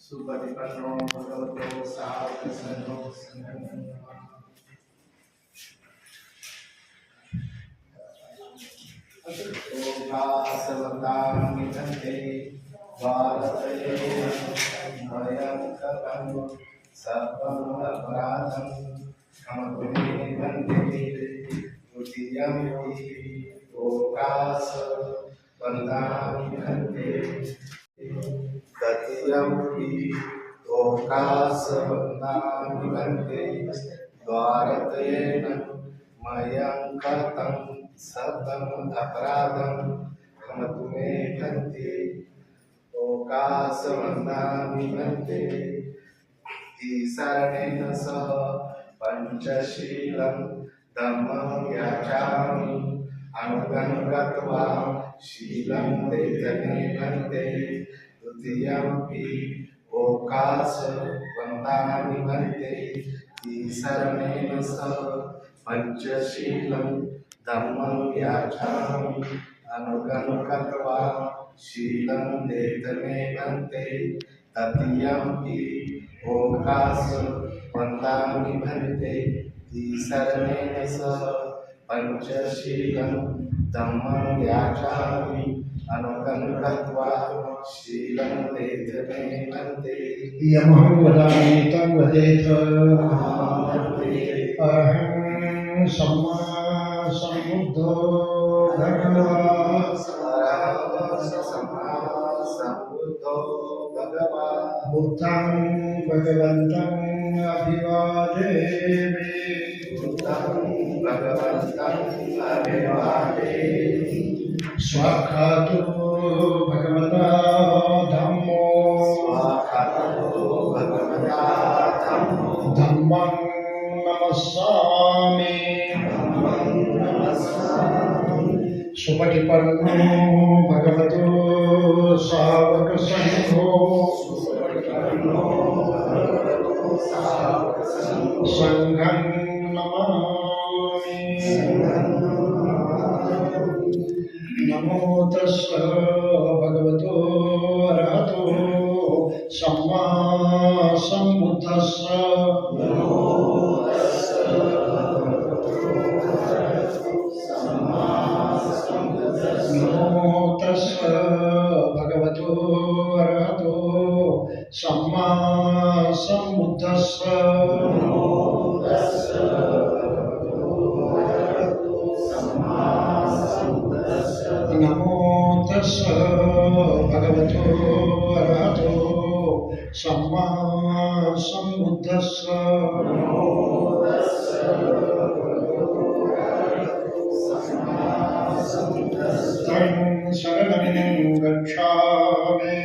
सुपतिपन्नो भगवतो साधुसंघो भासवतामिदन्ते भारतये वयं कथं सर्वम् अपराधं क्षमतुमे वन्दे तुतीयं लोकास वन्दामि वन्दे तृतीयं लोकास वन्दामि वन्दे द्वारतयेन मयं कथं सर्वम् अपराधं क्षमतुमे वन्दे लोकास वन्दामि वन्दे ईशरणेन सह पञ्चशीलं धम्मं याचामि अनुगं गत्वा शीलं तेजने वन्दे द्वितीयंपि लोकास वन्दामि वन्दे ईशरणेन सह पञ्चशीलं धम्मं याचामि अनुगं गत्वा शीलं तेजने वन्दे तृतीयंपि लोकास वन्दामि वन्दे ईशरणेन सह पञ्चशीलं धम्मं याचामि अनुगं गत्वा शीलं तेजने वन्दे यमहं वदामि तं वदेत अहं सम्मा सम्बुद्धो भगवान् बुद्धं भगवन्तम् अभिवादेमि स्वाक्षातो भगवता धम्मो धम्मं नमस्सामि सुपटिपन्नो भगवतो सावकसंघो संघं नमामि नमो तस्स भगवतो अरहतो सम्मा सम्बुद्धस्स नमो तस्स भगवतो अरहतो सम्मा सम्बुद्धस्स नमो तस्स भगवतो अरहतो सम्मा सम्बुद्धस्स तं शरणं गच्छामि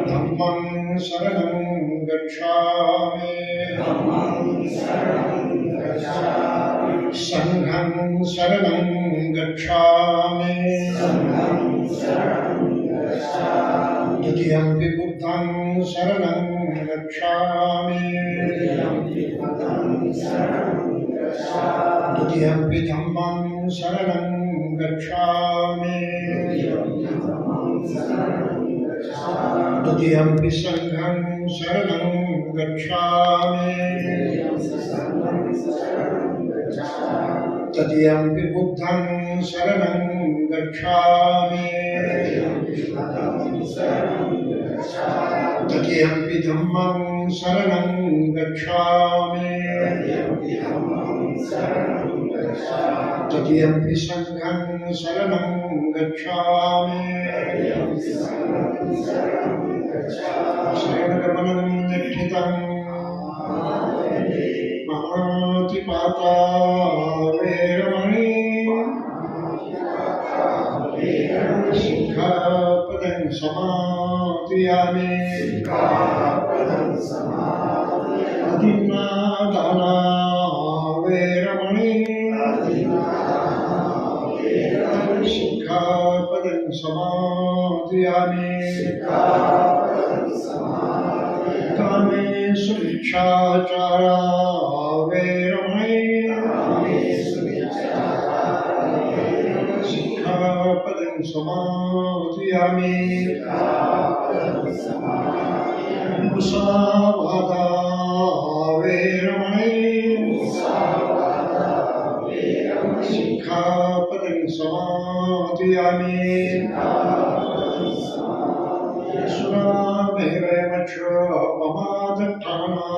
धम्मं शरणं गच्छामि संघं शरणं गच्छामि द्वितीयंपि बुद्धं शरणं गच्छामि द्वितीयंपि धम्मं शरणं गच्छामि द्वितीयंपि संघं शरणं गच्छामि तृतीयंपि बुद्धं शरणं गच्छामि तृतीयंपि धम्मं शरणं गच्छामि तृतीयंपि संघं शरणं गच्छामि शरणगमनं निष्ठितं महातिपाता वेरमणि सिक्खापदं समादयामि अदिन्नादाना वेरमणि सिक्खापदं समादयामि कामेषु मिच्छाचारा वेरमणि समाधियामि मुसावादा वेरमणि सिक्खापदं समाधियामि सुरामेरमक्षपमादठाना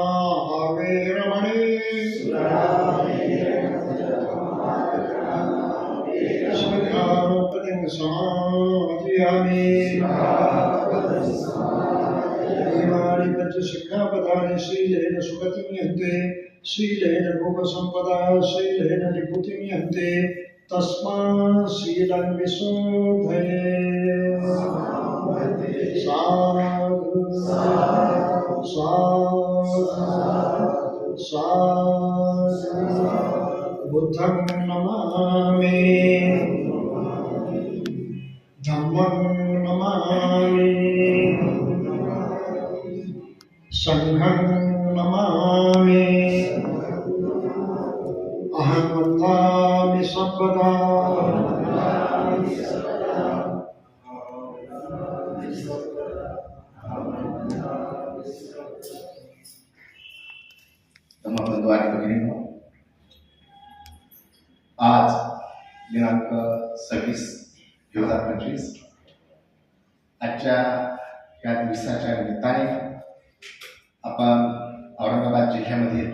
वेरमणि सिक्खापदं समाधियामि इमानि पञ्च सिक्खापदानि शीलेन सुगतिं यन्ते शीलेन भोगसम्पदा शीलेन निभृतिं यन्ते तस्मात् शीलं विशोधये साधु साधु साधु बुद्धं नमामि धम्मं नमामि संघं नमामि अहं वन्दामि सर्वदा धम्मबंधू आणि भगिनींनो, आज दिनांक 26/2025 आजच्या या दिवसाच्या निमित्ताने आपण औरंगाबाद जिल्ह्यामधील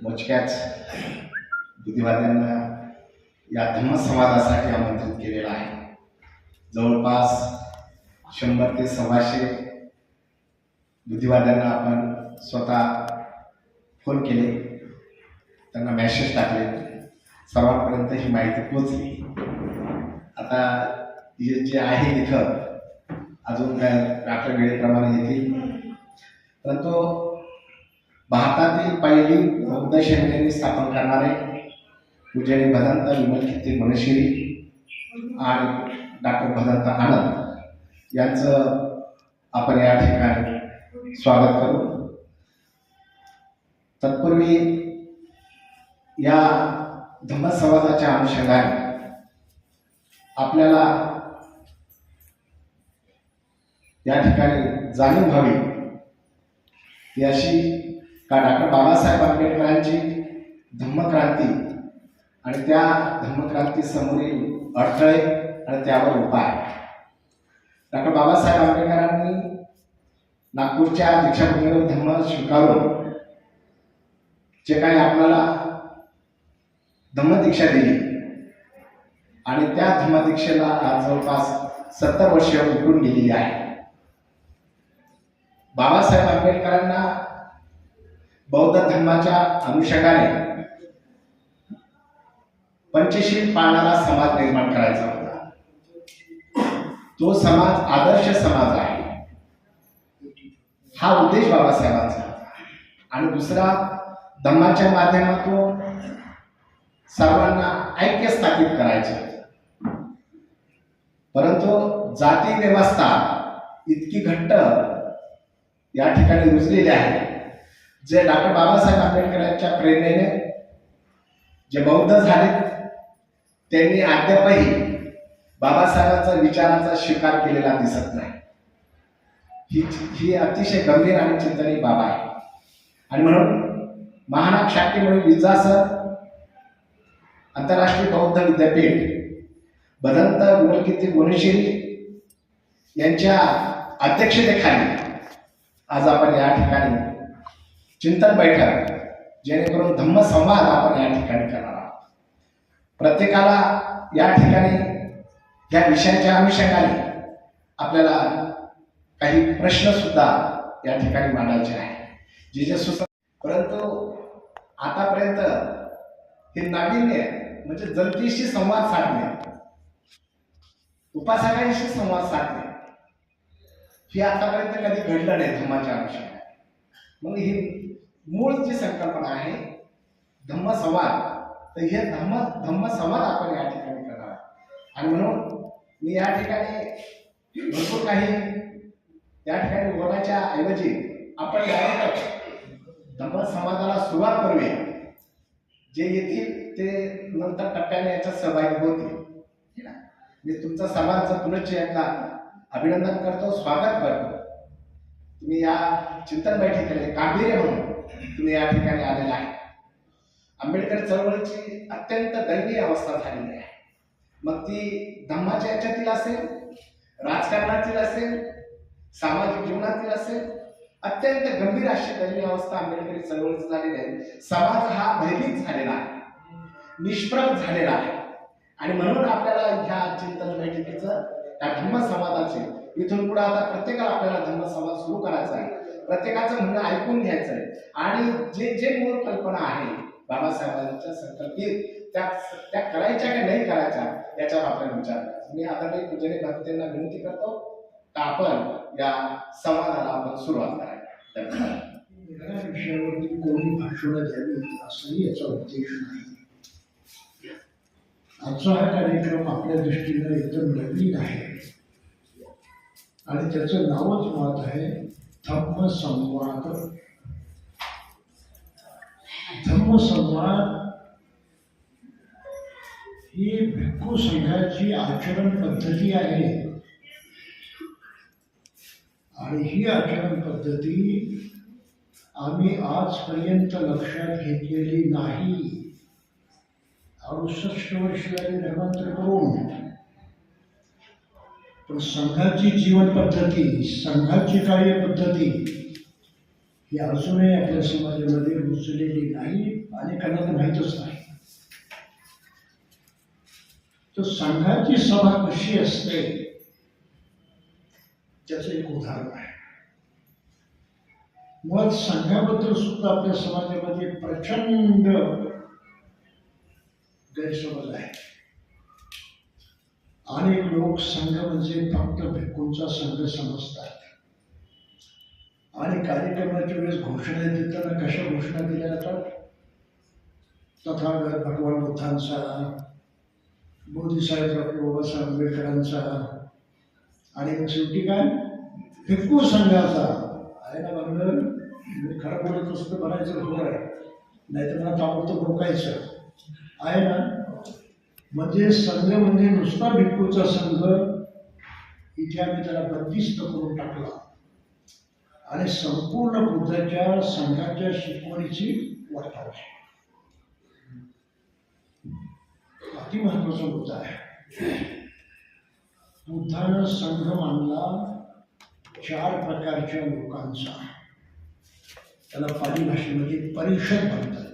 मोजक्याच बुद्धिवाद्यांना या धम्मसंवादासाठी आमंत्रित केलेलं आहे. जवळपास 100 ते 125 बुद्धिवाद्यांना आपण स्वतः फोन केले, त्यांना मेसेज टाकले, सर्वांपर्यंत ही माहिती पोचली. आता जे आहे इथं अजून काय रात्र वेळेप्रमाणे येतील, परंतु भारतातील पहिली बौद्ध शैली स्थापन करणारे पूज्य भदंत विमलकीर्ती गुणश्री आणि डॉक्टर भदंत आनंद यांचं आपण या ठिकाणी स्वागत करू. तत्पूर्वी या धम्मसंवादाच्या अनुषंगाने आपल्याला या ठिकाणी जाणीव व्हावी ती अशी का डॉक्टर बाबासाहेब आंबेडकरांची धम्मक्रांती आणि त्या धम्मक्रांती समोरील अडथळे आणि त्यावर उपाय. डॉक्टर बाबासाहेब आंबेडकरांनी नागपूरच्या दीक्षाभूमीवर धम्म स्वीकारून जे काही आपल्याला धम्मदीक्षा दिली आणि त्या धम्मदीक्षेला आज जवळपास 70 वर्षे उलटून गेलेली आहे. बाबासाहेब आंबेडकरांना बौद्ध धर्माच्या अनुषंगाने पंचशील पाळणारा समाज निर्माण करायचा होता. तो समाज आदर्श समाज आहे, हा उद्देश बाबासाहेबांचा होता. आणि दुसरा, धम्माच्या माध्यमातून सर्वांना ऐक्य स्थापित करायचे. परंतु जाती व्यवस्था इतकी घट्ट या ठिकाणी रुजलेली आहे, जे डॉक्टर बाबासाहेब आंबेडकरांच्या प्रेरणेने जे बौद्ध झाले त्यांनी अद्यापही बाबासाहेबांचा विचारांचा स्वीकार केलेला दिसत नाही. ही अतिशय गंभीर आणि चिंतनीय बाब आहे. आणि म्हणून महानाग शाखेमुळे विद्यासर आंतरराष्ट्रीय बौद्ध विद्यापीठ भदंत विमलकीर्ती गुणश्री यांच्या अध्यक्षतेखाली आज आपण या ठिकाणी चिंतन बैठक, जेणेकरून धम्मसंवाद आपण या ठिकाणी करणार आहोत. प्रत्येकाला या ठिकाणी या विषयाच्या अनुषंगाने आपल्याला काही प्रश्न सुद्धा या ठिकाणी मांडायचे आहे, जे परंतु आतापर्यंत हे नाविन्य म्हणजे जनतेशी संवाद साधणे, उपासकांशी संवाद साधणे, हे आतापर्यंत कधी घडलं नाही धम्माच्या अनुषंगाने. मग ही मूळ जी संकल्पना आहे धम्मसंवाद, तर हे धम्मसंवाद आपण या ठिकाणी करणार. आणि म्हणून मी या ठिकाणी भरपूर काही या ठिकाणी बोलायच्या ऐवजी आपण डायरेक्ट धम्मसंवादाला सुरुवात करूया. जे येतील ते नंतर टप्प्याने याच्यात सहभागी होतील. मी तुमचा समाजाचं पुनश्च एकदा अभिनंदन करतो, स्वागत करतो. तुम्ही या चिंतन बैठकीला गांभीर्य म्हणून तुम्ही या ठिकाणी आलेला आहे. आंबेडकर चळवळीची अत्यंत दयनीय अवस्था झालेली आहे. मग ती धम्माच्या याच्यातील असेल, राजकारणातील असेल, सामाजिक जीवनातील असेल, अत्यंत गंभीर अशी दयनीय अवस्था आंबेडकरी चळवळीची झालेली आहे. समाज हा भयभीत झालेला आहे, निष्प्रभ झालेला आहे. आणि म्हणून आपल्याला ह्या चिंतन बैठकीचं त्या धम्म समाजाचे इथून पुढे आता प्रत्येकाला आपल्याला धम्म समाज सुरू करायचा आहे. प्रत्येकाचं म्हणणं ऐकून घ्यायचं आहे आणि जे जे मूळ कल्पना आहे बाबासाहेबांच्या संकल्पित त्या करायच्या की नाही करायच्या याच्यावर आपल्याला विचार करायचा. मी आदरणीय पूजनीय भक्तांना विनंती करतो का आपण या संवादाला आपण सुरुवात करायला. या विषयावरती कोणी भाषणं द्यावी असाही याचा उद्देश नाही. आजचा हा कार्यक्रम आपल्या दृष्टीनं एकदम नवीन आहे आणि त्याचं नावच मुळात आहे धम्मसंवाद. धम्मसंवाद ही भिक्खू संघाची आचरण पद्धती आहे आणि ही आचरण पद्धती आम्ही आजपर्यंत लक्षात घेतलेली नाही. 68 वर्ष झाली धर्मांतर करून, पण संघाची जीवन पद्धती, संघाची कार्यपद्धती ही अजूनही आपल्या समाजामध्ये रुजलेली नाही. अनेकांना तर माहीतच नाही. तर संघाची सभा कशी असते त्याचं एक उदाहरण आहे. मुळात संघाबद्दल सुद्धा आपल्या समाजामध्ये प्रचंड गैरसमज आहे. अनेक लोक संघ म्हणजे फक्त भिक्खूंचा संघ समजतात आणि कार्यक्रमाच्या वेळेस घोषणा देताना कशा घोषणा दिल्या जातात? तथागत भगवान बुद्धांचा, बोधिसाहेब डॉक्टर बाबासाहेब आंबेडकरांचा आणि मग शेवटी काय भिक्खू संघाचा आहे ना. बरोबर, मी खरं बोलत असतो म्हणायचं बरोबर आहे, नाहीतर मला ताबडतोब रोकायचं आहे ना. म्हणजे संघ म्हणजे नुसता भिक्खूचा संघ इथे आम्ही त्याला बंदिस्त करून टाकला आणि संपूर्ण बुद्धाच्या संघाच्या शिकवणीची वाटावी. अति महत्वाचा मुद्दा आहे. बुद्धानं संघ मानला 4 प्रकारच्या लोकांचा. त्याला पाली भाषेमध्ये परिषद म्हणतात.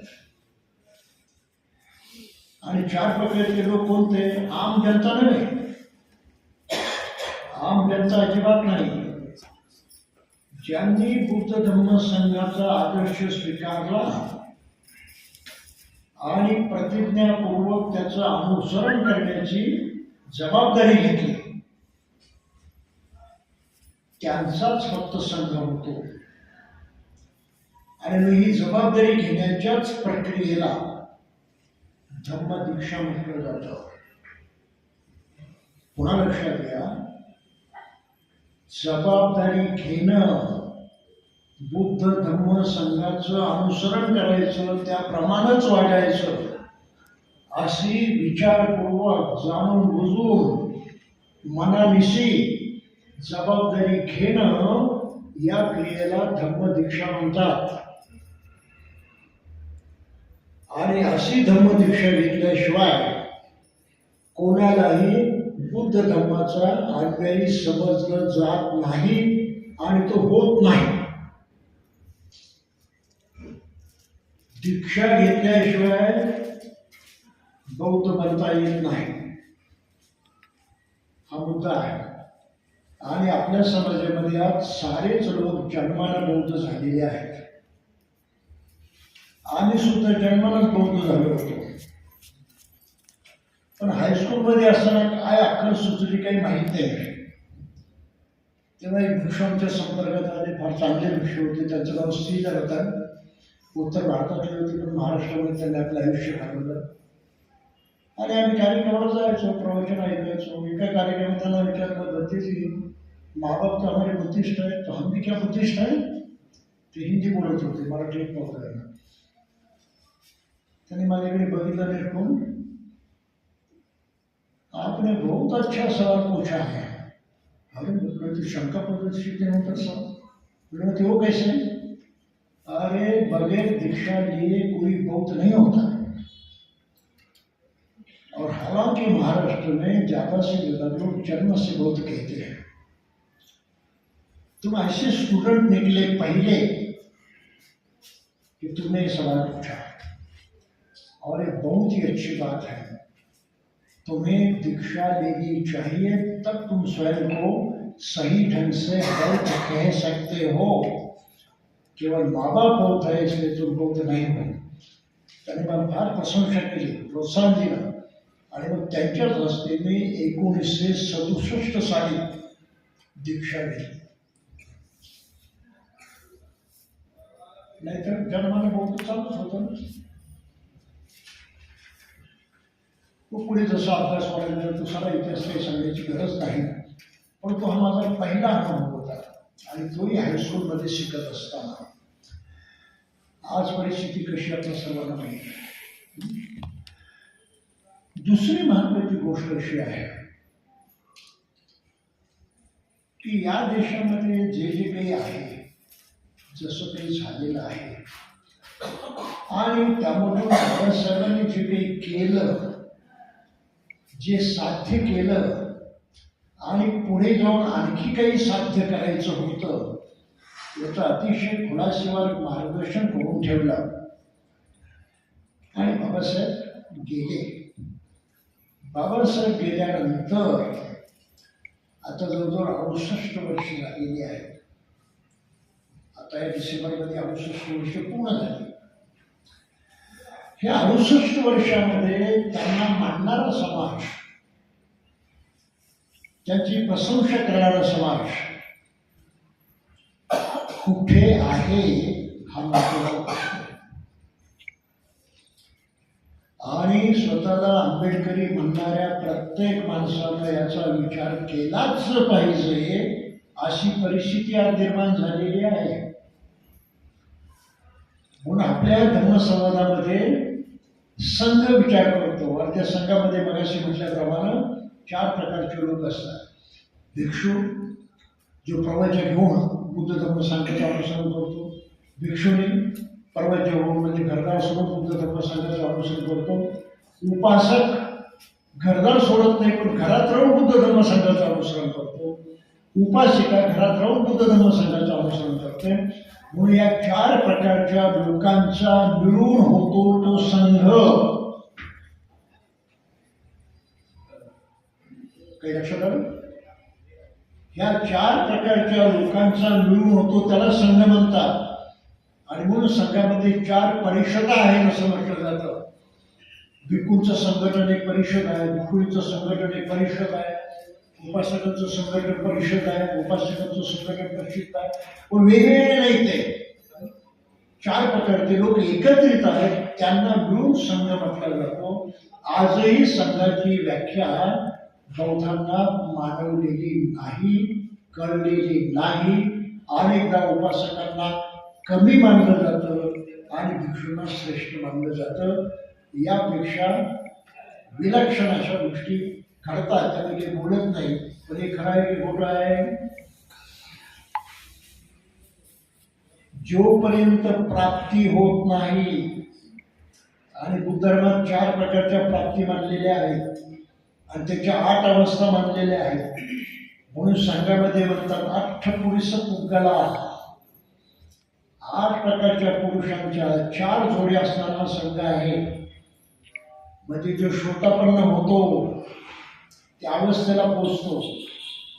आणि 4 प्रकारचे लोक कोणते? आम जनता नव्हे, आम जनता अजिबात नाही. ज्यांनी बुद्ध धम्म संघाचा आदर्श स्वीकारला आणि प्रतिज्ञापूर्वक त्याचं अनुसरण करण्याची जबाबदारी घेतली त्यांचाच फक्त संघ होतो. आणि ही जबाबदारी घेण्याच्याच प्रक्रियेला धम्मदीक्षा म्हटलं जातं. पुन्हा लक्षात घ्या, जबाबदारी घेणं, बुद्ध धम्म संघाचं अनुसरण करायचं, त्याप्रमाणेच वागायचं, अशी विचारपूर्वक जाणून बुजून मनानिशी जबाबदारी घेणं या क्रियेला धम्मदीक्षा म्हणतात. आणि अशी धम्मदीक्षा घेतल्याशिवाय कोणालाही बुद्ध धम्माचा अनुयायी समजलं जात नाही आणि तो होत नाही. दीक्षा घेतल्याशिवाय बौद्ध बनता येत नाही, हा मुद्दा आहे. आणि आपल्या समाजामध्ये आज सारेच लोक जन्माला बौद्ध झालेले आहेत. आम्ही सुद्धा जन्मालाच बौद्ध झालो होतो, पण हायस्कूलमध्ये असताना काय अक्कल सुचली काही माहीत नाही. तेव्हा एक वृक्ष आमच्या संपर्कात आले, फार चांगले वृक्ष होते. त्यांचं नाव श्रीधर होतं. उत्तर भारतातले होते, पण महाराष्ट्रामध्ये त्यांनी आपलं आयुष्य घालवलं. आणि आम्ही कार्यक्रमाला जायचो, प्रवचन ऐकायचो. एका कार्यक्रमात त्यांना विचारलं, भतीजी माँ बाप तो हमारे बुद्धिस्ट है, तो हम भी क्या बुद्धिस्ट है? ते हिंदी बोलत होते, मराठी येत नव्हतं त्यांना. त्यांनी माझ्याकडे बघितलं निरखून, आप आपने बहुत अच्छा सवाल पूछा है। अरे मैं तो शंका प्रदर्शित नहीं होता सर, बोले वो कैसे? अरे बगैर दीक्षा लिए कोई बौद्ध नहीं होता। और हालांकि महाराष्ट्र में ज्यादा से ज्यादा लोग जन्म से बौद्ध कहते हैं। तुम ऐसे स्टूडेंट निकले पहले कि तुमने ये सवाल पूछा, और ये बहुत ही अच्छी बात है। तुम्हें दीक्षा लेनी चाहिए, तब तुम स्वयं को सही ढंग से बौद्ध कह सकते हो। केवळ माँ बाप बौद्ध है इसलिए तुम बौद्ध नाही हो। त्याने मला फार प्रशंसा केली, प्रोत्साहन दिलं, आणि मग त्यांच्याच रस्त्याने 1967 साली दीक्षा घेतली. नाहीतर जन्माने बौद्ध चालूच होतं. तो पुढे जसा अभ्यास वाढला तो सारा इतिहास काही सांगण्याची गरज नाही, पण तो हा माझा पहिला अनुभव होता, आणि तोही हायस्कूलमध्ये शिकत असताना. आज परिस्थिती कशी आपल्या सर्वांना माहिती आहे. दुसरी महत्वाची गोष्ट अशी आहे की या देशामध्ये जे जे काही आहे, जसं काही झालेलं आहे, आणि त्यामधून बाबासाहेबांनी जे काही केलं, जे साध्य केलं, आणि पुढे जाऊन आणखी काही साध्य करायचं होतं, याचं अतिशय खुलासेवर मार्गदर्शन करून ठेवलं. आणि बाबासाहेब गेले. बाबासाहेब गेल्यानंतर आता जवळजवळ 68 वर्ष झालेली आहेत. आता या डिसेंबरमध्ये 68 वर्ष पूर्ण झाली. हे 68 वर्षामध्ये त्यांना मानणारा समाज, त्यांची प्रशंसा करणारा समाज कुठे आहे हा महत्त्वाचा प्रश्न. आणि स्वतःला आंबेडकरी म्हणणाऱ्या प्रत्येक माणसानं याचा विचार केलाच पाहिजे, अशी परिस्थिती आज निर्माण झालेली आहे. म्हणून आपल्या धर्मसंवादामध्ये संघ विचार करतो, आणि त्या संघामध्ये मगाशी म्हटल्याप्रमाणे 4 प्रकारचे लोक असतात. भिक्षू, जो प्रवचन घेऊन बुद्ध धर्म संघाचे अनुसरण करतो. भिक्षुणी, प्रवचन घेऊन म्हणजे घरदार सोडून बुद्ध धर्म संघाचे अनुसरण करतो. उपासक, घरदार सोडत नाही पण घरात राहून बुद्ध धर्म संघाचे अनुसरण करतो. उपासिका, घरात राहून बुद्ध धर्म संघाचे अनुसरण करते. म्हणून या 4 प्रकारच्या लोकांचा मिळून होतो तो संघ. काही लक्षात आलं? ह्या 4 प्रकारच्या लोकांचा मिळून होतो त्याला संघ म्हणतात. आणि म्हणून संघामध्ये 4 परिषदा आहेत असं म्हटलं जातं. भिक्खूंचं संघटन एक परिषद आहे, भिक्खुणीचं संघटन एक परिषद आहे, उपासकांचं संघटन परिषद आहे, उपासकांचं संघटन परिषद आहे. पण वेगवेगळे नाही, ते 4 प्रकारचे लोक एकत्रित आहेत, त्यांना मिळून संघ म्हटला जातो. आजही संघाची व्याख्या बौद्धांना मानवलेली नाही, कळलेली नाही. अनेकदा उपासकांना कमी मानलं जातं आणि भिक्षूंना श्रेष्ठ मानलं जातं. यापेक्षा विलक्षण अशा गोष्टी घडतात, त्याने काही बोलत नाही, पण हे खरं आहे की खोटं आहे? जोपर्यंत प्राप्ती होत नाही, आणि बुद्ध धर्मात 4 प्रकारच्या प्राप्ती मानलेल्या आहेत आणि त्याच्या 8 अवस्था मानलेल्या आहेत. म्हणून संघामध्ये म्हणतात 8 पुरुष पुद्गला. 8 प्रकारच्या पुरुषांच्या 4 जोडी असणारा संघ आहे. म्हणजे जो श्रोतापन्न होतो त्या अवस्थेला पोचतो,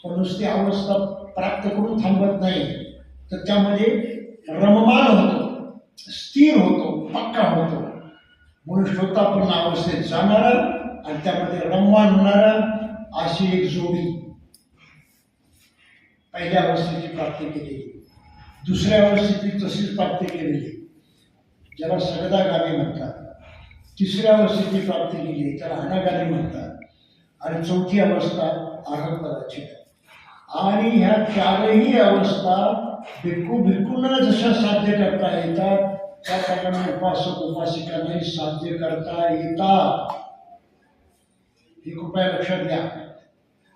पण नुसती अवस्था प्राप्त करून थांबत नाही, तर त्यामध्ये रममान होतो, स्थिर होतो, पक्का होतो. म्हणून श्रोतापन्न अवस्थेत जाणारा आणि त्यामध्ये रममान होणारा, अशी एक जोडी पहिल्या अवस्थेची प्राप्ती केलेली. दुसऱ्या अवस्थेची तशीच प्राप्ती केलेली, ज्याला सगदागामी म्हणतात. तिसऱ्या अवस्थेची प्राप्ती केली, त्याला अनागामी म्हणतात. आणि चौथी अवस्था अहंपदाची. आणि ह्या 4ही अवस्था भिक्खूंना जशा साध्य करता येतात, त्याप्रमाणे उपासक उपासिकांनाही साध्य करता येतात. ही कृपया लक्षात घ्या.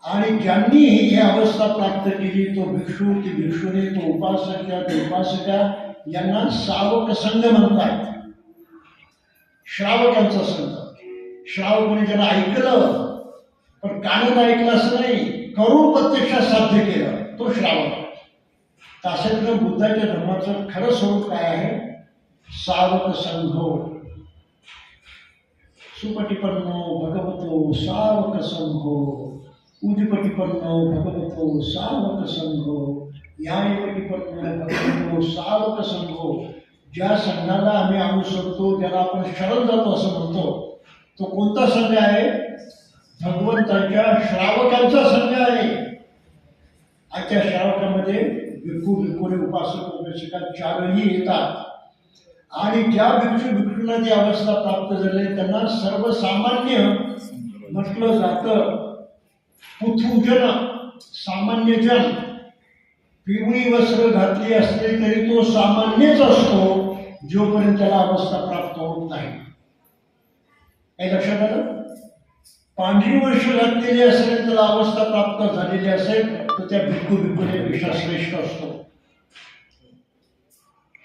आणि ज्यांनी ही अवस्था प्राप्त केली, तो भिक्षू, ती भिक्षुणी, तो उपासक, ते उपासिका, यांना श्रावक संघ म्हणतात. श्रावकांचा संघ. श्रावक म्हणजे ज्यांना ऐकलं पण कानानं ऐकलं असं नाही, करून प्रत्यक्षात साध्य केलं, तो श्रावक. त्यासाठी बुद्धाच्या धर्माचं खरं स्वरूप काय आहे? सावक संघो सुपटिपन्नो भगवतो सावक संघो उदिपटिपन्नो भगवतो सावक संघो न्यायपटिपन्नो भगवतो सावक संघो. ज्या संघाला आम्ही अनुसरतो, ज्याला आपण शरण जातो असं म्हणतो, तो कोणता संघ आहे? भगवंताच्या श्रावकांचा संघ आहे. आजच्या श्रावकामध्ये भिक्खू, भिक्खुणी, उपासक, उपासिका चारही येतात. आणि ज्या भिक्षू भिक्षूंना ती अवस्था प्राप्त झाली त्यांना सर्वसामान्य म्हटलं जातं. पुथुजन, सामान्य जन. पिवळी वस्त्र घातली असली तरी तो सामान्यच असतो जोपर्यंत त्याला अवस्था प्राप्त होत नाही. काही लक्षात आलं? पांढरी वस्त्र घातलेली असेल, त्याला अवस्था प्राप्त झालेली असेल तर त्या भिक्खू भिक्खुनीपेक्षा श्रेष्ठ असतो.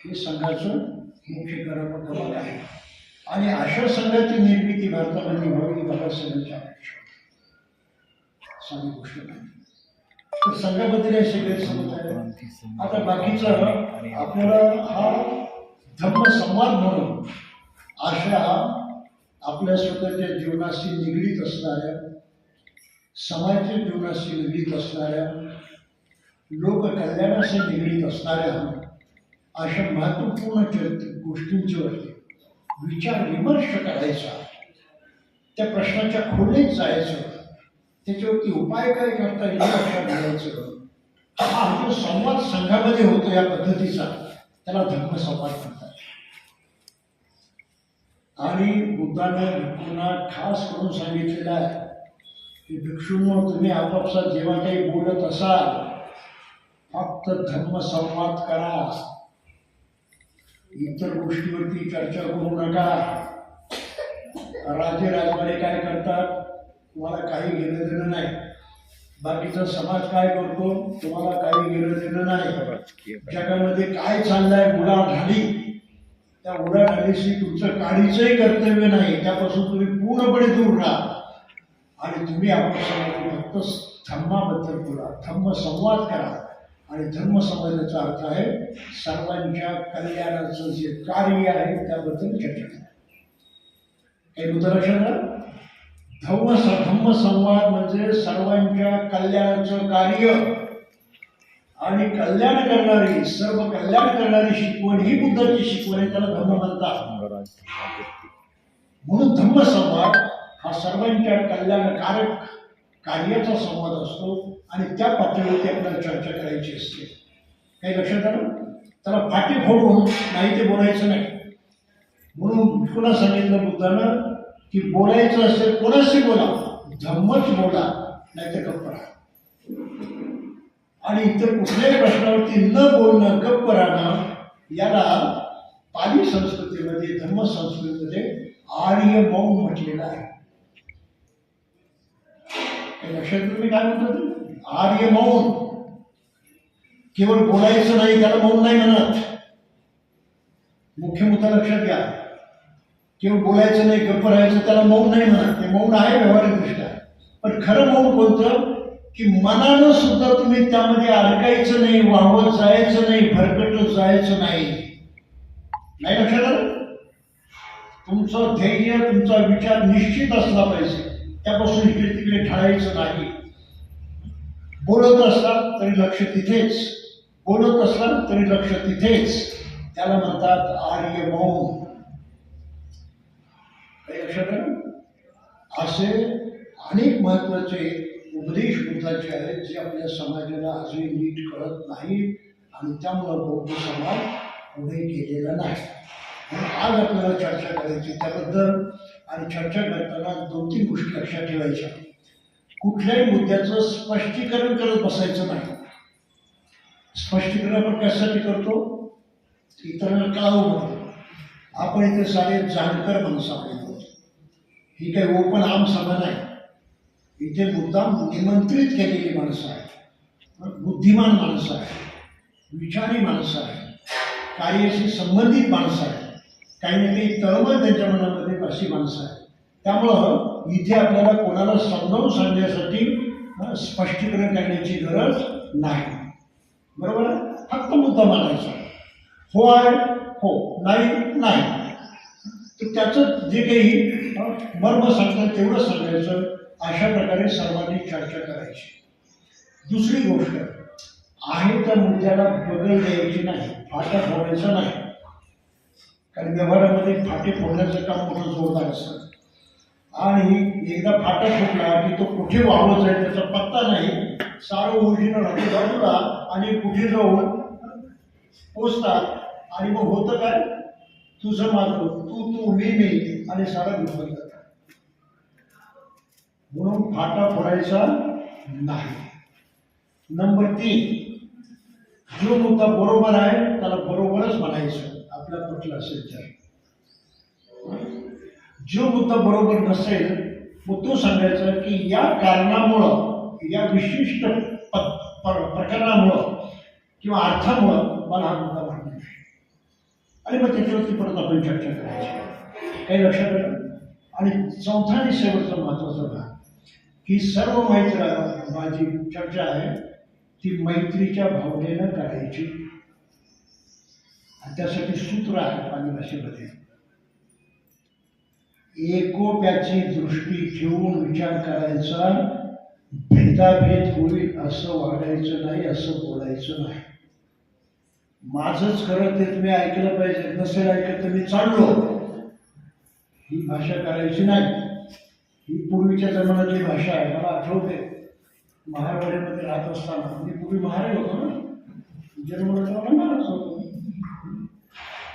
हे संघाचं मुख्य क्रम आहे. आणि अशा संघाची निर्मिती भारतामध्ये व्हावी बघा सगळ्यांची अपेक्षा. साधी गोष्ट नाही. तर संघाबद्दल हे सगळे समज आहे. आता बाकीचं आपल्याला हा धम्मसंवाद म्हणून अशा आपल्या स्वतःच्या जीवनाशी निगडीत असणाऱ्या, समाजाच्या जीवनाशी निगडीत असणाऱ्या, लोककल्याणाशी निगडीत असणाऱ्या अशा महत्त्वपूर्ण गोष्टींच्यावरती विचार विमर्श करायचा, त्या प्रश्नाच्या खोलीत जायचं, त्याच्यावरती उपाय काय करता येईल लक्षात घ्यायचं. हा जो संवाद संघामध्ये होतो या पद्धतीचा, त्याला धम्मसंवाद म्हणतात. आणि बुद्धाने भिक्खूंना खास करून सांगितलेलं आहे की भिक्षूंनो, तुम्ही आपापसात जेव्हा काही बोलत असाल फक्त धम्मसंवाद करा, इतर गोष्टीवरती चर्चा करू नका. राजे राजवाडे काय करतात तुम्हाला काही घेणं देणं नाही, बाकीचा समाज काय करतो तुम्हाला काही घेणं देणं नाही. जगामध्ये काय चाललंय उलाढाली, त्या उलाढालीशी तुमचं काळीचंही कर्तव्य नाही, त्यापासून तुम्ही पूर्णपणे दूर राहा. आणि तुम्ही आपण फक्त धम्माबद्दल बोला, धम्मसंवाद करा. आणि धर्मसंवादाचा अर्थ आहे सर्वांच्या कल्याणाचं जे कार्य आहे त्याबद्दल चर्चा करा. काही मुद्दा लक्षात आला? धम्मसंवाद म्हणजे सर्वांच्या कल्याणाचं कार्य आणि कल्याण करणारी, सर्व कल्याण करणारी शिकवण ही बुद्धाची शिकवण आहे, त्याला धम्म म्हणतात. म्हणून धम्मसंवाद हा सर्वांच्या कल्याणकारक कार्याचा संवाद असतो आणि त्या पातळीवरती आपल्याला चर्चा करायची असते. काही लक्षात आलं? त्याला फाटी फोडून नाही ते बोलायचं नाही. म्हणून पुन्हा सांगितलं बुद्धानं की बोलायचं असेल कोणाशी बोला, धम्मच बोला, नाही तर गप्प राहा. आणि इतर कुठल्याही प्रश्नावरती न बोलणं, गप्प राहणं, याला पाली संस्कृतीमध्ये, धम्म संस्कृतीमध्ये आर्य मौन म्हटलेलं आहे. लक्षात तुम्ही काय म्हणतो? आर्य मौन. केवळ बोलायचं नाही त्याला मौन नाही म्हणत. मुख्य मुद्दा लक्षात घ्या. केवळ बोलायचं नाही, गप्प राहायचं त्याला मौन नाही म्हणत. ते मौन आहे व्यावहारिकदृष्ट्या, पण खरं मौन कोणतं की मनानं सुद्धा तुम्ही त्यामध्ये अडकायचं नाही, वाहवत जायचं नाही, भरकटत जायचं नाही. नाही लक्षात आलं? तुमचं ध्येय, तुमचा विचार निश्चित असला पाहिजे, त्यापासून इकडे तिकडे ढाळायचं नाही. बोलत असलात तरी लक्ष तिथेच, बोलत असलात तरी लक्ष तिथेच, त्याला म्हणतात आर्य मौन. लक्षात आलं? असे अनेक महत्वाचे उपदेश बुद्धाचे आहेत जे आपल्या समाजाला अजूनही नीट कळत नाही आणि त्यामुळं बौद्ध समाज पुढे गेलेला नाही. आज आपल्याला चर्चा करायची त्याबद्दल. आणि चर्चा करताना 2-3 गोष्टी लक्षात ठेवायच्या. कुठल्याही मुद्द्याचं स्पष्टीकरण करत बसायचं नाही. स्पष्टीकरण आपण कशासाठी करतो? इतरांना कळावं म्हणून. आपण इथे सारे जाणकार माणसं आहेत. ही काही ओपन आम सभा नाही. इथे मुद्दाम निमंत्रित केलेली माणसं आहेत, बुद्धिमान माणसं आहेत, विचारी माणसं आहेत, कार्याशी संबंधित माणसं आहेत, काही ना काही तळमळ त्यांच्या मनामध्ये अशी माणसं आहेत. त्यामुळं इथे आपल्याला कोणाला समजावून सांगण्यासाठी स्पष्टीकरण करण्याची गरज नाही. बरोबर आहे? फक्त मुद्दा मांडायचा. हो आहे हो, नाही नाही. तर त्याचं जे काही मर्म सांगतात तेवढं सांगायचं. अशा प्रकारे सर्वांनी चर्चा करायची. दुसरी गोष्ट आहे त्या मुद्द्याला बगल द्यायची नाही, फाटा फोडायचा नाही. कारण व्यवहारामध्ये फाटे फोडण्याचं काम मोठं जोरदार असतं आणि एकदा फाटा फुटला की तो कुठे वाहवत जाईल त्याचा पत्ता नाही. सारं ओरिजिनल राहते बाजूला आणि कुठे जाऊन पोचतात आणि मग होतं काय, तुझं माझं, तू मी आणि सारं विफल जातं. म्हणून फाटा फोडायचा नाही. नंबर 3, जो मुद्दा बरोबर आहे त्याला बरोबरच म्हणायचं आपल्या पटलं असेल तर. जो मुद्दा बरोबर नसेल मग तो सांगायचा की या कारणामुळं, या विशिष्ट प्रकरणामुळं किंवा अर्थामुळं मला हा मुद्दा मांडला नाही. आणि मग त्याच्यावरती परत आपण चर्चा करायची. काही लक्षात आलं? आणि चौथा आणि शेवटचा महत्वाचा भाग की सर्व माझी चर्चा आहे ती मैत्रीच्या भावनेनं करायची. आणि त्यासाठी सूत्र आहे पाली भाषेमध्ये. एकोप्याची दृष्टी ठेवून विचार करायचा, भेदाभेद होईल असं वागायचं नाही, असं बोलायचं नाही. माझंच खरं ते तुम्ही ऐकलं पाहिजे, नसेल ऐकलं तर मी चाललो, ही भाषा करायची नाही. ही पूर्वीच्या जमान्यातली भाषा आहे. मला आठवते महारवाड्यामध्ये राहत असताना, मी पूर्वी महाराज होतो ना, जन्मला महाराज होतो.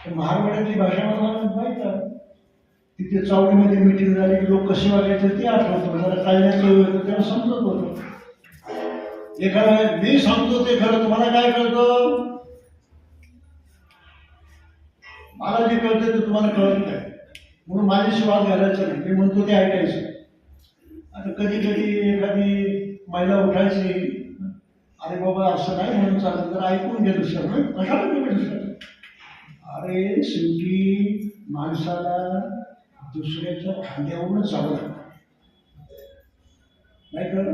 तर महारवाड्यातली भाषा मला माहीत आहे. तिथे चावडीमध्ये मीटिंग झाली की लोक कसे वागायचे ते आठवतो. जरा काढण्याचं होतं तेव्हा समजत होतं. एखादा मी सांगतो ते खरं, तुम्हाला काय कळतं? मला जे कळतं ते तुम्हाला कळत नाही. म्हणून माझ्याशी वाद घालायचा नाही, मी म्हणतो ते ऐकायचं. आता कधी कधी एखादी महिला उठायची, अरे बाबा असं नाही म्हणून चालत, तर ऐकून घे दुसरं. कशाला तुम्ही दुसरं? अरे शेवटी माणसाला दुसऱ्याच्या खांद्यावरून जावं लागतं, नाही कळलं?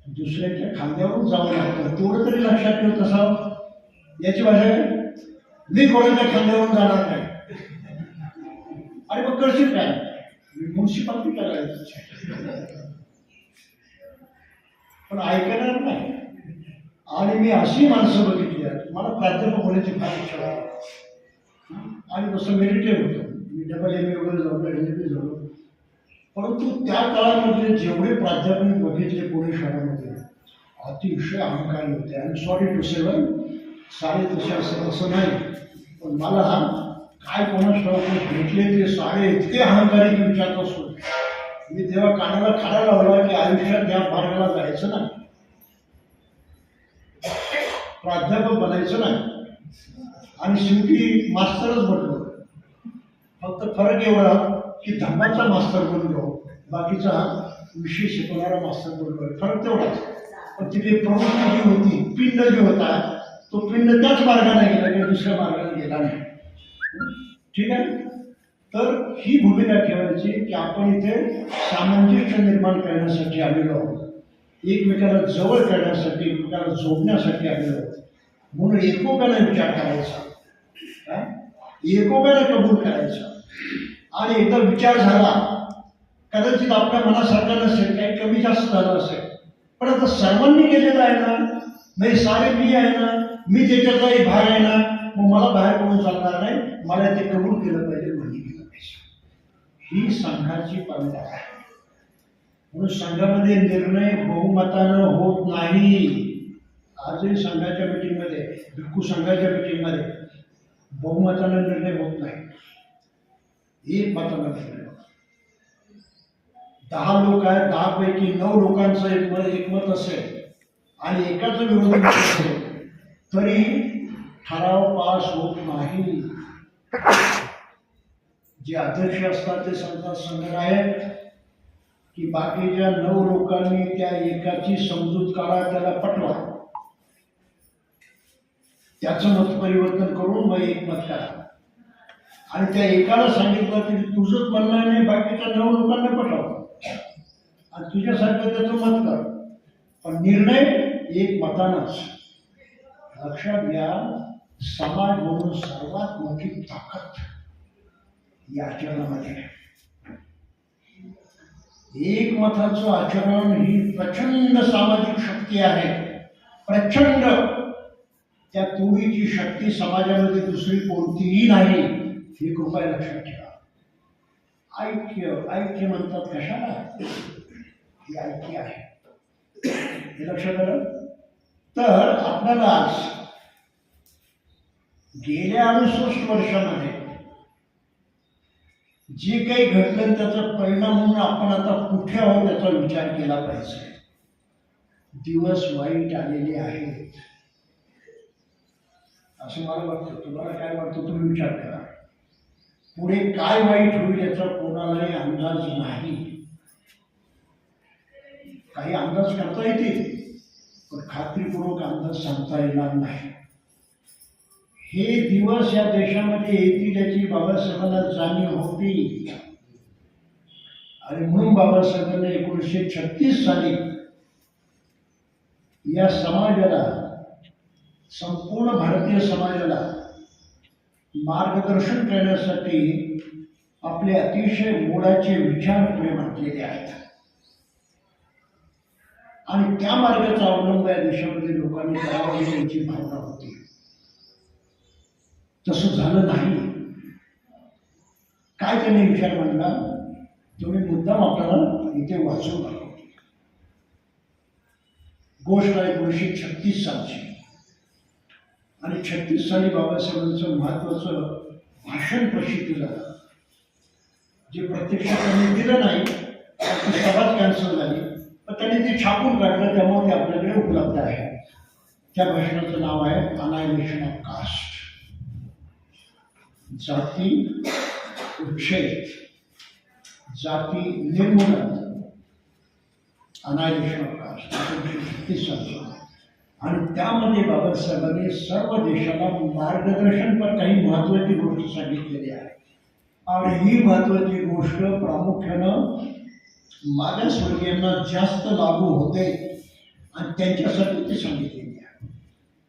दुसऱ्याच्या खांद्यावरून जावं लागतं. तेवढं तरी लक्षात ठेव. तसं याची भाषा काय, मी कोणाच्या खांद्यावरून जाणार नाही. अरे मग करशील काय? म्युन्सिपालिटी करायचं, पण ऐकणार नाही. आणि मी अशी माणसं बघितली आहेत. मला प्राध्यापक होण्याची फार इच्छा होती आणि तसं मेडिटेट होतं. मी डबल MA वगैरे झालो, LLB झालो. परंतु त्या काळामध्ये जेवढे प्राध्यापक बघितले पुणे शहरामध्ये, अतिशय अहंकारी होते. आय एम सॉरी टू से, सारे तसे असं नाही, पण मला काय कोणाच भेटले ते सारे इतके अहंकारी की विचारत असतो. मी तेव्हा कानाला खाडा लावला की आयुष्यात या मार्गाला जायचं नाही, प्राध्यापक बनायचं नाही. आणि शेवटी मास्तरच बनलो. फक्त फरक एवढा की धर्माचा मास्तर बनलो, बाकीचा विषय शिकवणारा मास्तर बनलो. फरक तेवढाच. पण तिथे प्रवृत्ती जी होती, पिंड जो होता, तो पिंड त्याच मार्गाने गेला किंवा दुसऱ्या मार्गाने गेला नाही. ठीक आहे? तर ही भूमिका ठेवायची की आपण इथे सामंजस्य निर्माण करण्यासाठी आलेलो आहोत, एकमेकाला जवळ करण्यासाठी, एकमेकाला जोडण्यासाठी आलेलो आहोत. म्हणून एकोप्याने विचार करायचा, एकोप्याने कबूल करायचा. आणि एकदा विचार झाला, कदाचित आपल्या मनासारखा नसेल, काही कमी जास्त झालं असेल, पण आता सर्वांनी केलेलं आहे ना, नाही सारे मी आहे ना, मी त्याच्यातलाही भाग आहे ना, मग मला बाहेर पडून चालणार नाही, मला ते कबूल केलं पाहिजे, मान्य केलं पाहिजे. ही संघाची परंपरा आहे. म्हणून संघामध्ये निर्णय बहुमतानं होत नाही. आजही संघाच्या मिटिंगमध्ये, भिक्खू संघाच्या मिटिंगमध्ये बहुमतानं निर्णय होत नाही, एक मतानं निर्णय होतो. 10 लोक आहेत, 10 पैकी 9 लोकांचं एकमत असेल आणि एकाचा विरोध असेल तरी ठराव पास होत नाही. जे अध्यक्ष असतात ते सांगतात संघनायक की बाकीच्या 9 लोकांनी त्या एकाची समजूत काढा, त्याला पटवा, त्याचं मत परिवर्तन करून मग एक मत करा. आणि त्या एकाला सांगितलं की तुझंच म्हणणं नाही, बाकीच्या 9 लोकांना पटव आणि तुझ्यासारखं त्याचं मत कर, पण निर्णय एक मतानच. लक्षात घ्या, समाज म्हणून सर्वात मोठी ताकद या आचरणामध्ये आहे. एकमताचं आचरण ही प्रचंड सामाजिक शक्ती आहे, प्रचंड. त्या तोडीची शक्ती समाजामध्ये दुसरी कोणतीही नाही, ही कृपया लक्षात ठेवा. ऐक्य, ऐक्य म्हणतात कशाला? हे ऐक्य आहे, हे लक्षात आलं. तर आपल्याला आज गेल्या 68 वर्षामध्ये जे काही घडलं त्याचा परिणाम म्हणून आपण आता कुठे आहोत याचा विचार केला पाहिजे. दिवस वाईट आलेले आहेत असं मला वाटतं. तुम्हाला काय वाटतं तुम्ही विचार करा. पुढे काय वाईट होईल याचा कोणालाही अंदाज नाही. काही अंदाज करता येतील पण खात्रीपूर्वक अंदाज सांगता येणार नाही. हे दिवस या देशामध्ये येतील याची बाबासाहेबांना जाणीव होती आणि म्हणून बाबासाहेबांनी 1936 साली या समाजाला, संपूर्ण भारतीय समाजाला मार्गदर्शन करण्यासाठी आपले अतिशय मोलाचे विचार पुढे मांडलेले आहेत आणि त्या मार्गाचा अवलंब या देशामध्ये लोकांनी करावा ही त्यांची भावना होती. तसं झालं नाही. काय त्यांनी विचार मांडला तुम्ही मुद्दाम आपल्याला इथे वाचून दाखवतो. गोष्ट आहे 1936 सालची आणि 36 साली बाबासाहेबांचं महत्वाचं भाषण प्रसिद्ध झालं, जे प्रत्यक्षात त्यांनी दिलं नाही. ती सभाच कॅन्सल झाली पण त्यांनी ते छापून काढलं, त्यामुळे ते आपल्याकडे उपलब्ध आहे. त्या भाषणाचं नाव आहे अनायलेशन ऑफ कास्ट. जाती उच्छेद, जाती निर्मूलन, अनायलेशन ऑफ कास्ट 1936 साली. आणि त्यामध्ये बाबासाहेबांनी सर्व देशाला मार्गदर्शन पर काही महत्वाची गोष्ट सांगितलेली आहे आणि ही महत्वाची गोष्ट प्रामुख्यानं मागासवर्गीयांना जास्त लागू होते आणि त्यांच्यासाठी ती सांगितलेली आहे.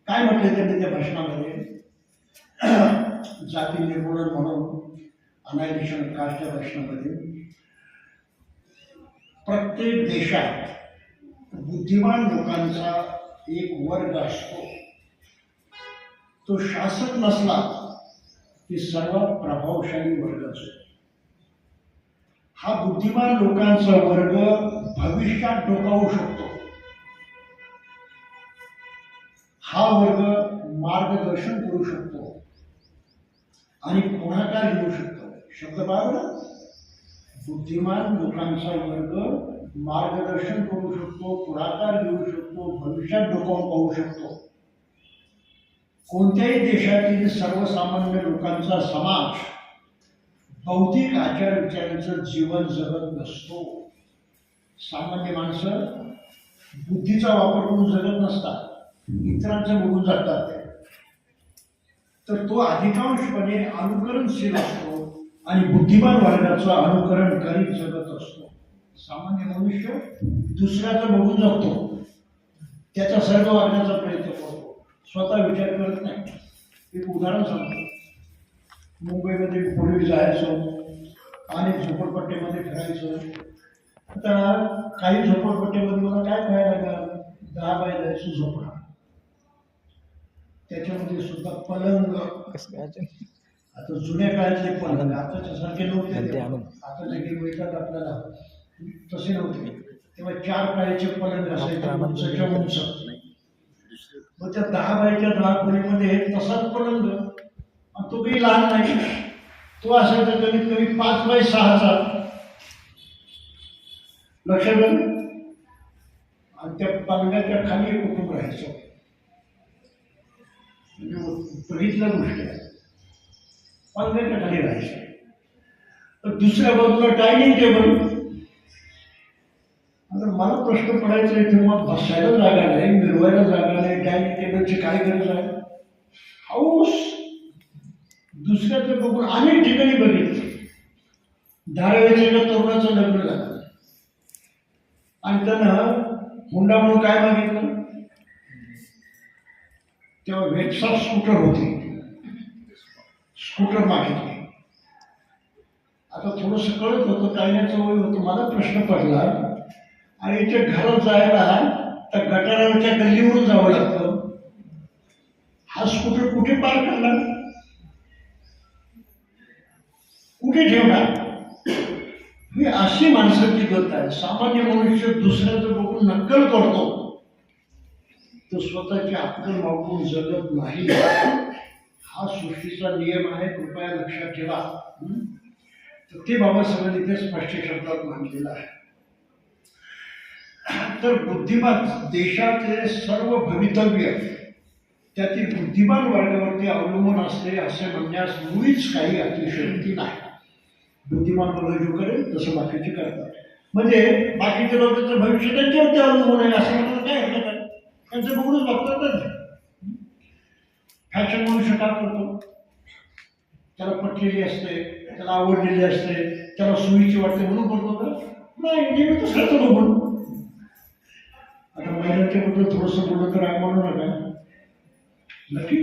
काय म्हटलं त्यांनी त्या भाषणामध्ये? जाती निर्मूलन म्हणून अनायलेशन ऑफ कास्टच्या भाषणामध्ये प्रत्येक देशात बुद्धिमान लोकांचा एक वर्ग असतो, तो शासक नसला की सर्वात प्रभावशाली वर्ग असतो. हा बुद्धिमान लोकांचा वर्ग भविष्यात डोकावू शकतो. हा वर्ग मार्गदर्शन करू शकतो आणि पुढाकार घेऊ शकतो. शब्द बरोबर, बुद्धिमान लोकांचा वर्ग मार्गदर्शन करू शकतो, पुढाकार घेऊ शकतो, भविष्यात डोकावून पाहू शकतो. कोणत्याही देशातील सर्वसामान्य लोकांचा समाज भौतिक आचार विचारांचं जीवन जगत नसतो. सामान्य माणसं बुद्धीचा वापर करून जगत नसतात, इतरांचं बघून जगतात. तर तो अधिकांशपणे अनुकरणशील असतो आणि बुद्धिमान वर्गाचं अनुकरण करीत जगत असतो. सामान्य मनुष्य दुसऱ्याचं बघून जगतो, त्याचा सर्व वागण्याचा प्रयत्न करतो, स्वतः विचार करत नाही. एक उदाहरण सांगतो. मुंबईमध्ये पूर्वी जायचो आणि झोपडपट्टीमध्ये फिरायचो. आता काही झोपडपट्टीमध्ये मला काय पाहायला लागलं, 10 बाय 10ची झोपडा, त्याच्यामध्ये सुद्धा पलंग. आता जुन्या काळातले पलंग आताच्या सारखे नव्हते. आता जे काही मिळतात आपल्याला तसे नव्हते. तेव्हा 4 पायाचे पलंग असायचे, उंचच्या उंच. मग त्या 10 बायच्या 10 खोलीमध्ये तसाच पलंग, आणि तो काही लहान नाही, तो असायचा कमीत कमी 5 बाय 6चा. लक्षात आलं. आणि त्या पलंगाच्या खाली एक कुटुंब राहायचं. म्हणजे बघितल्या गोष्टी आहे, पलंगाच्या खाली राहायचं. तर दुसऱ्या बाजूला डायनिंग टेबल, आता मला प्रश्न पडायचा इथे, मग बसायला जागा नाही, मिरवायला जागा नाही, डायनिंग टेबलची काय गरज आहे? हाऊस दुसऱ्याचं बघून अनेक ठिकाणी बघितलं. धारावीच्या एका तरुणाचं लग्न झालं आणि त्यानं हुंडा म्हणून काय मागितलं? तेव्हा वेक्सा स्कूटर होती, स्कूटर मागितली. आता थोडंसं कळत होतं, कायण्याचं वय होतं. मला प्रश्न पडला, आणि इथे घरात जायला त्या गटारावरच्या गल्लीवरून जावं लागतं. हा स्कूटर कुठे पार्क करणार, कुठे ठेवणार? ही अशी माणसाची गत आहे. सामान्य मनुष्य दुसऱ्याचं बघून नक्कल करतो, तो स्वतःची अक्कल वापरून जगत नाही. हा सृष्टीचा नियम आहे, कृपया लक्षात ठेवा. तर ते बाबासाहेबांनी इथे स्पष्ट शब्दात मांडलेलं आहे. तर बुद्धिमान देशाचे सर्व भवितव्य त्यातील बुद्धिमान वर्गावरती अवलंबून असते असे म्हणण्यास मुळीच काही अतिशयोक्ती नाही. बुद्धिमान वर्ग जो करेल तसं बाकीचे करतात. म्हणजे बाकीच्या लोकांचं भविष्य त्यांच्यावरती अवलंबून आहे असं म्हणायला काय हरकत आहे? त्यांचं बघूनच बघतातच. फॅशन मनुष्य का करतो? त्याला पटलेली असते, त्याला आवडलेली असते, त्याला सोयीची वाटते म्हणून करतो का? नाही, नेहमीच करतो बघून. आता महिलांच्या बद्दल थोडंसं बोललं तर राग म्हणू नका. नक्की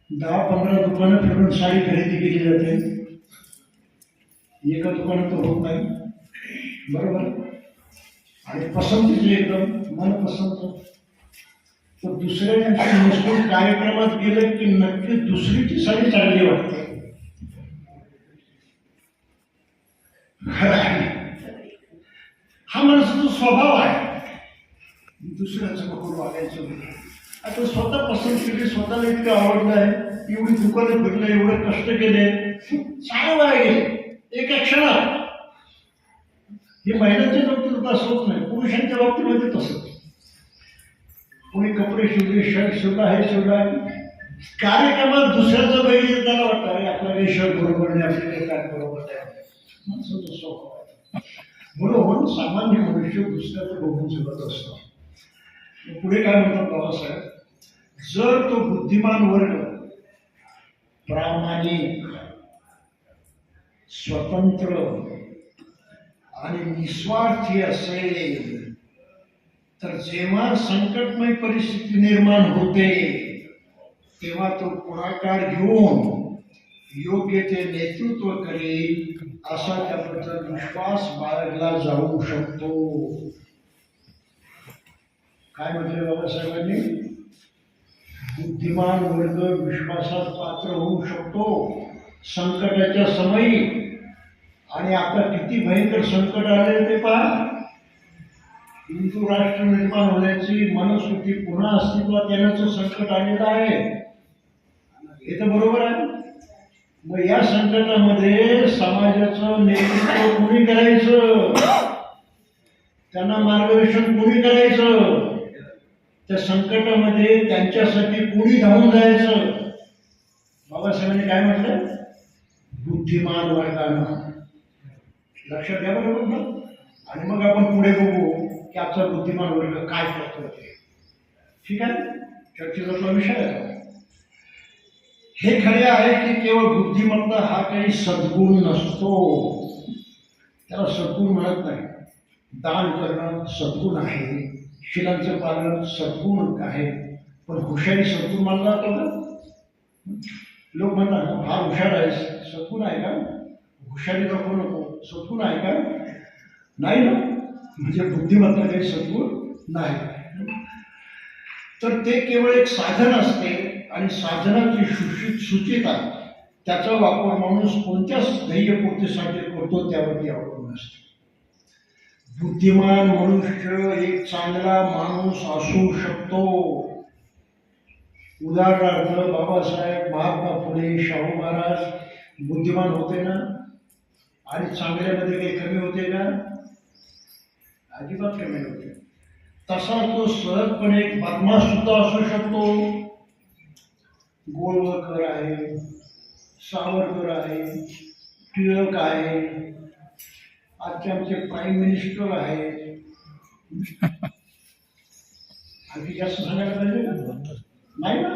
10-15 दुकानं फिरून साडी खरेदी केली जाते, एका दुकानात तर होत नाही, बरोबर? आणि पसंतीचे एकदम मनपसंत. तर दुसऱ्या दिवशी मजकूर कार्यक्रमात गेलं की नक्की दुसरीची साडी चांगली वाटते. खरं आहे, हा माणसाचा स्वभाव आहे दुसऱ्याचं बघून वागायचं. आता स्वतः पसंत केली, स्वतःला इतकं आवडलं आहे, एवढी दुकानं फिरलं, एवढे कष्ट केले, सारे वाया गेले एका क्षणात. हे महिलांच्या बाबतीत असं होत नाही, पुरुषांच्या बाबतीमध्ये तसंच. कोणी कपडे शिवले, शर्ट शिवला, हे शिवला, कार्यक्रमात दुसऱ्याचं बघितलं त्याला वाटतं अरे आपला काही शर्ट बरोबर नाही, आपले काही काय बरोबर नाही. माणसाचा स्वभाव आहे. म्हणून सामान्य मनुष्य दुसऱ्याचं बघून जगत असतो. पुढे काय म्हणतात बाबासाहेब, जर तो बुद्धिमान वर्ग प्रामाणिक, स्वतंत्र आणि निस्वार्थी असेल तर जेव्हा संकटमय परिस्थिती निर्माण होते तेव्हा तो पुढाकार घेऊन योग्य ते नेतृत्व करेल असा त्याबद्दल विश्वास बाळगला जाऊ शकतो. काय म्हटले बाबासाहेबांनी? बुद्धिमान वर्ग विश्वासात पात्र होऊ शकतो संकटाच्या समयी. आणि आता किती भयंकर संकट आले ते पहा. हिंदू राष्ट्र निर्माण होण्याची मनस्थिती पुन्हा अस्तित्वात येण्याचं संकट आलेलं आहे, हे तर बरोबर आहे. मग या संकटामध्ये समाजाचं नेतृत्व कोणी करायचं, त्यांना मार्गदर्शन कोणी करायचं, त्या संकटामध्ये त्यांच्यासाठी कोणी धावून जायचं? बाबासाहेबांनी काय म्हटलं? बुद्धिमान वर्गानं. लक्षात घ्या बरोबर ना. आणि मग आपण पुढे बघू की आजचा बुद्धिमान वर्ग काय करतो ते. ठीक आहे, चर्चेचा आपला विषय आहे. हे खरे आहे की केवळ बुद्धिमत्ता हा काही सद्गुण नसतो, त्याला सद्गुण म्हणत नाही. दान करणं सद्गुण आहे, शिलांचं पालन सद्गुण आहे, पण हुशारी सद्गुण मानला जातो का? लोक म्हणतात हा हुशार आहे, सद्गुण आहे का? हुशारी दाखवू नको, सद्गुण आहे का? नाही ना. म्हणजे बुद्धिमत्ता काही सद्गुण नाही. तर ते केवळ एक साधन असते आणि साधनाची सूचिता त्याचा वापर माणूस कोणत्या ध्येयपूर्तीसाठी करतो त्यावरती अवलंबून असते. बुद्धिमान मनुष्य एक चांगला माणूस असू शकतो. उदाहरणार्थ बाबासाहेब, महात्मा फुले, शाहू महाराज बुद्धिमान होते ना, आणि चांगल्यामध्ये काही कमी होते का? अजिबात कमी होते. तसा तो सहजपणे एक बदमाश सुद्धा असू शकतो. गोळवळकर आहे, सावरकर आहे, टिळक आहे, आजचे आमचे प्राईम मिनिस्टर आहेत. आणखी जास्त सांगायला पाहिजे का? नाही ना.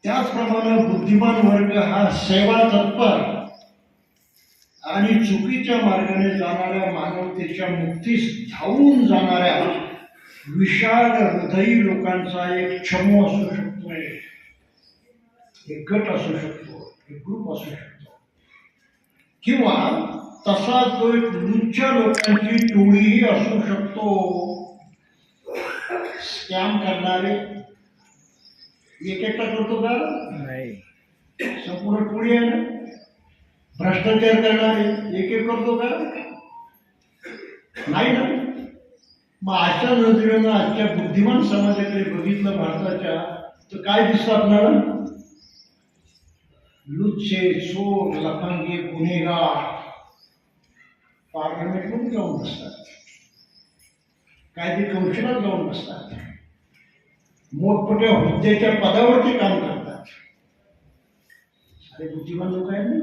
त्याचप्रमाणे बुद्धिमान वर्ग हा सेवा तत्पर आणि चुकीच्या मार्गाने जाणाऱ्या मानवतेच्या मुक्तीस धावून जाणाऱ्या विशाल हृदयी लोकांचा एक चमू असू शकतो, एक गट असू शकतो, एक ग्रुप असू शकतो, किंवा तसा तो एक लुच्च्या लोकांची टोळीही असू शकतो. स्कॅम करणारे एक एकटा करतो का? नाही. संपूर्ण टोळी आहे ना. भ्रष्टाचार करणारे एक एक करतो का? नाही ना. मग अशा नजरेनं आजच्या बुद्धिमान समाजाकडे बघितलं भारताच्या, तर काय दिसतं आपल्याला? लुच्चे, चोर, लफंगे, गुन्हेगार पार्लमेंटमध्ये जाऊन बसतात, कायदे कौशलात जाऊन बसतात, मोठमोठ्या हुद्द्याच्या पदावरती काम करतात. सारे बुद्धिमान लोक आहेत ना.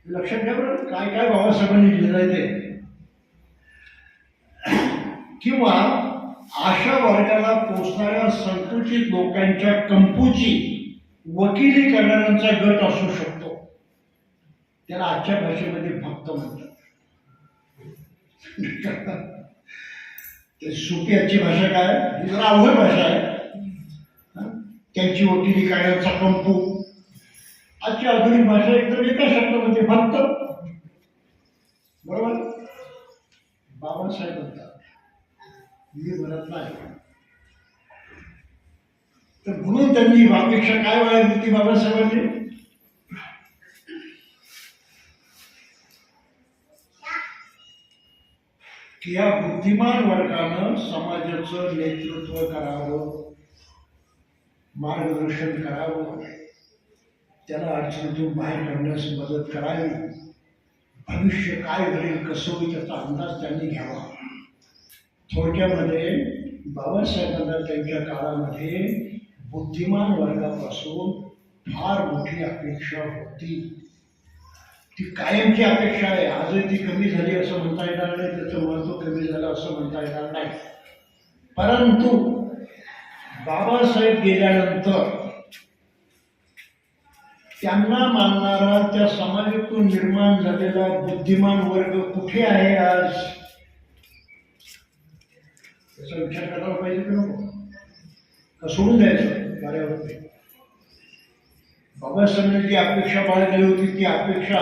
लक्षात घ्या बरं, काय काय बाबासाहेबांनी लिहिलं आहे ते. किंवा अशा वर्गाला पोचणाऱ्या संकुचित लोकांच्या कंपूची वकिली करणाऱ्यांचा गट असू शकतो. त्याला आजच्या भाषेमध्ये भक्त म्हणतात. ते सुफियाची भाषा काय? ही जरा अवघड भाषा आहे. त्यांची वकिली करण्याचा कंपू. आजची आधुनिक भाषा एकदम एका शब्दामध्ये भक्त. बरोबर. बाबासाहेब म्हणतात, मी म्हणत नाही. तर म्हणून त्यांनी अपेक्षा काय बाळगली होती बाबासाहेबांनी? की या बुद्धिमान वर्गानं समाजाचं नेतृत्व करावं, मार्गदर्शन करावं, त्याला अडचणीतून बाहेर काढण्यास मदत करावी, भविष्य काय घडेल कसं होईल त्याचा अंदाज त्यांनी घ्यावा. थोडक्यामध्ये बाबासाहेबांना त्यांच्या काळामध्ये बुद्धिमान वर्गापासून फार मोठी अपेक्षा होती. ती कायमची अपेक्षा आहे. आजही ती कमी झाली असं म्हणता येणार नाही, त्याचं महत्त्व कमी झालं असं म्हणता येणार नाही. परंतु बाबासाहेब गेल्यानंतर त्यांना मानणारा त्या समाजातून निर्माण झालेला बुद्धिमान वर्ग कुठे आहे आज? त्याचा विचार करायला पाहिजे की नको? का सोडून द्यायचं कार्यावरती? बाबासाहेबांनी जी अपेक्षा बाळगली होती ती अपेक्षा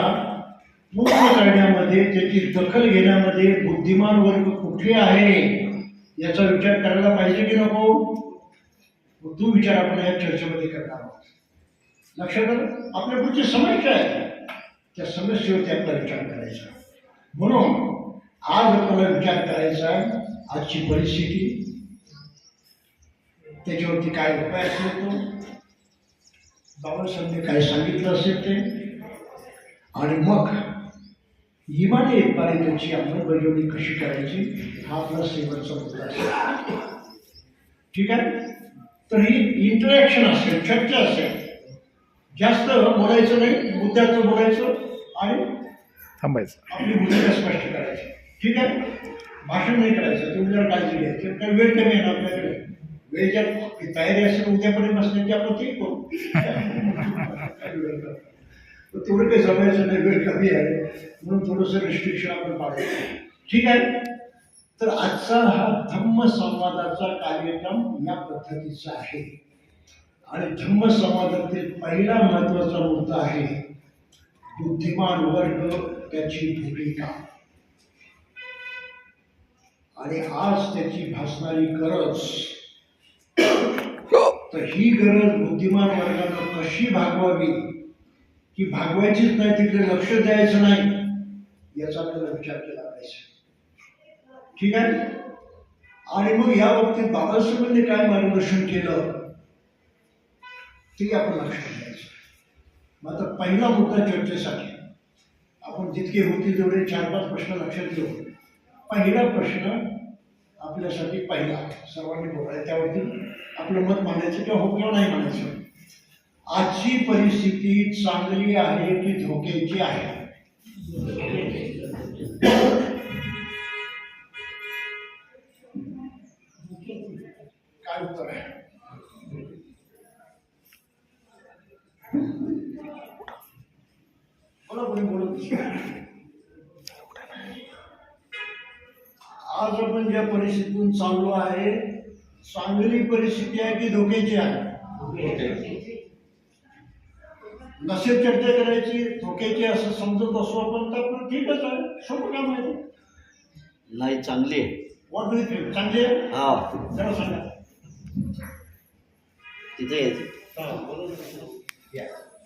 पूर्ण करण्यामध्ये, त्याची दखल घेण्यामध्ये बुद्धिमान वर्ग कुठे आहे याचा विचार करायला पाहिजे की नको? तो विचार आपण या चर्चेमध्ये करणार आहोत. लक्षात आलं? आपल्या पुढची समस्या आहे, त्या समस्येवरती आपला विचार करायचा. म्हणून आज आपल्याला विचार करायचा आहे आजची परिस्थिती, त्याच्यावरती काय उपाय असेल तो, बाबासाहेबांनी काय सांगितलं असेल ते, आणि मग इमानी एकबारी त्याची अंमलबजावणी कशी करायची हा आपला शेवटचा मुद्दा असेल. ठीक आहे. तर ही इंटरॅक्शन असेल, चर्चा असेल. जास्त बोलायचं नाही, मुद्द्याचं बोलायचं आणि थांबायचं, आपली भूमिका स्पष्ट करायची. ठीक आहे. भाषण नाही करायचं. तुम्ही जर काळजी घ्यायची, तर वेळ कमी आहे ना आपल्याकडे. वेळ जर तयारी असेल उद्यापर्यंत नसण्याची आपण ते करू. थोडं काही जमायचं नाही, वेळ कमी आहे म्हणून थोडंसं रिस्ट्रिक्शन आपण पाळू. ठीक आहे. तर आजचा हा धम्म संवादाचा कार्यक्रम या पद्धतीचा आहे. आणि धम्म संवादातील पहिला महत्वाचा मुद्दा आहे बुद्धिमान वर्ग, त्याची भूमिका. आणि आज त्याची भासणारी गरज. तर ही गरज बुद्धिमान वर्गानं कशी भागवावी, की भागवायचीच नाही, तिकडे लक्ष द्यायचं नाही, याचा आपल्याला विचार केला पाहिजे. ठीक आहे. आणि मग या बाबतीत बाबासाहेबांनी काय मार्गदर्शन केलं ते आपण लक्षात घ्यायचं. मग आता पहिला मुद्दा चर्चेसाठी आपण जितके होतील तेवढे 4-5 प्रश्न लक्षात घेऊ. पहिला प्रश्न आपल्यासाठी पहिला सर्वांनी बोलायचं, त्यावरती आपलं मत मांडायचं किंवा हो किंवा नाही मांडायचं. आजची परिस्थिती चांगली आहे की धोक्याची आहे? काय उत्तर आहे? बोला कोणी बोलत. आज आपण ज्या परिस्थितीतून चाललो आहे, चांगली परिस्थिती आहे की धोक्याची आहे? नसेल चर्चा करायची, धोक्याची असं समजत असो आपण तर आपलं ठीकच आहे, सोपं काम आहे. नाही, चांगली आहे. What do you think? चांगली आहे? हा, जरा सांगा. तिथे हा, बरोबर.